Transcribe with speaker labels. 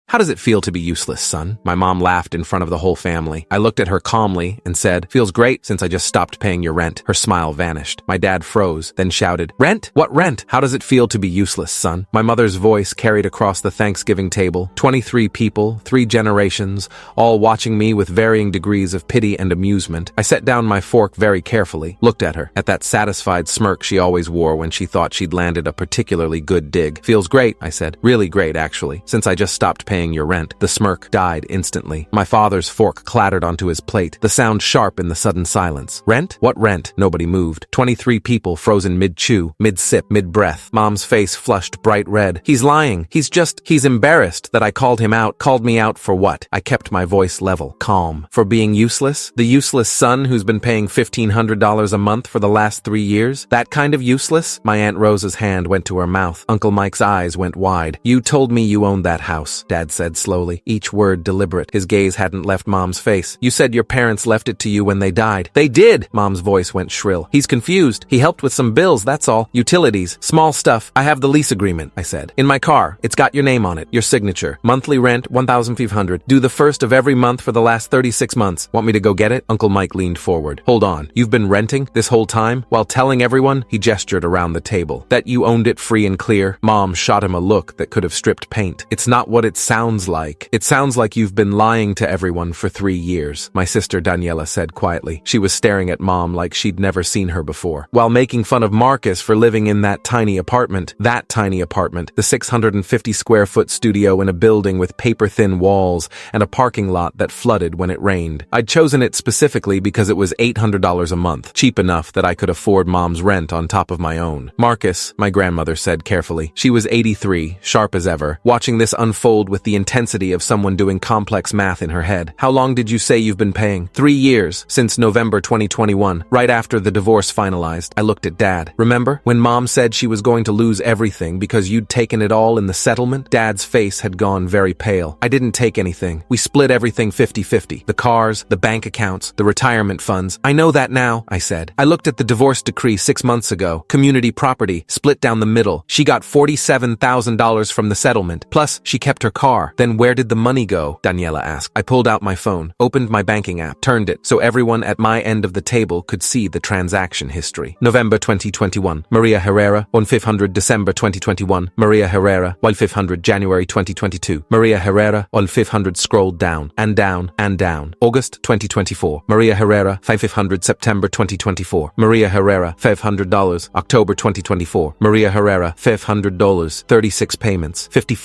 Speaker 1: How does it feel to be useless, son? My mom laughed in front of the whole family. I looked at her calmly and said, feels great since I just stopped paying your rent. Her smile vanished. My dad froze, then shouted, rent? What rent? How does it feel to be useless, son? My mother's voice carried across the Thanksgiving table. 23 people, 3 generations, all watching me with varying degrees of pity and amusement. I set down my fork very carefully, looked at her, at that satisfied smirk she always wore when she thought she'd landed a particularly good dig. Feels great, I said. Really great, actually, since I just stopped paying your rent. The smirk died instantly. My father's fork clattered onto his plate, the sound sharp in the sudden silence. Rent? What rent? Nobody moved. 23 people frozen mid-chew, mid-sip, mid-breath. Mom's face flushed bright red. He's lying. He's embarrassed that I called him out. Called me out for what? I kept my voice level, calm. For being useless? The useless son who's been paying $1,500 a month for the last 3 years? That kind of useless? My Aunt Rosa's hand went to her mouth. Uncle Mike's eyes went wide. You told me you owned that house, Dad said slowly, each word deliberate. His gaze hadn't left Mom's face. You said your parents left it to you when they died. They did! Mom's voice went shrill. He's confused. He helped with some bills, that's all. Utilities. Small stuff. I have the lease agreement, I said. In my car. It's got your name on it. Your signature. Monthly rent, $1,500. Due the first of every month for the last 36 months. Want me to go get it? Uncle Mike leaned forward. Hold on. You've been renting this whole time? While telling everyone, he gestured around the table. That you owned it free and clear? Mom shot him a look that could have stripped paint. It's not what it sounds like. It sounds like you've been lying to everyone for 3 years, my sister Daniela said quietly. She was staring at Mom like she'd never seen her before, while making fun of Marcus for living in that tiny apartment, the 650 square foot studio in a building with paper-thin walls and a parking lot that flooded when it rained. I'd chosen it specifically because it was $800 a month, cheap enough that I could afford Mom's rent on top of my own. Marcus, my grandmother said carefully. She was 83, sharp as ever, watching this unfold with the intensity of someone doing complex math in her head. How long did you say you've been paying? 3 years, since November 2021, right after the divorce finalized. I looked at Dad. Remember when Mom said she was going to lose everything because you'd taken it all in the settlement? Dad's face had gone very pale. I didn't take anything. We split everything 50-50. The cars, the bank accounts, the retirement funds. I know that now, I said. I looked at the divorce decree 6 months ago. Community property, split down the middle. She got $47,000 from the settlement. Plus, she kept her car. Then where did the money go? Daniela asked. I pulled out my phone, opened my banking app, turned it so everyone at my end of the table could see the transaction history. November 2021. Maria Herrera, 1500 December 2021. Maria Herrera, 1500 January 2022. Maria Herrera, 1500 scrolled down, and down, and down. August 2024. Maria Herrera, 500 September 2024. Maria Herrera, $500. October 2024. Maria Herrera, $500. 36 payments. 54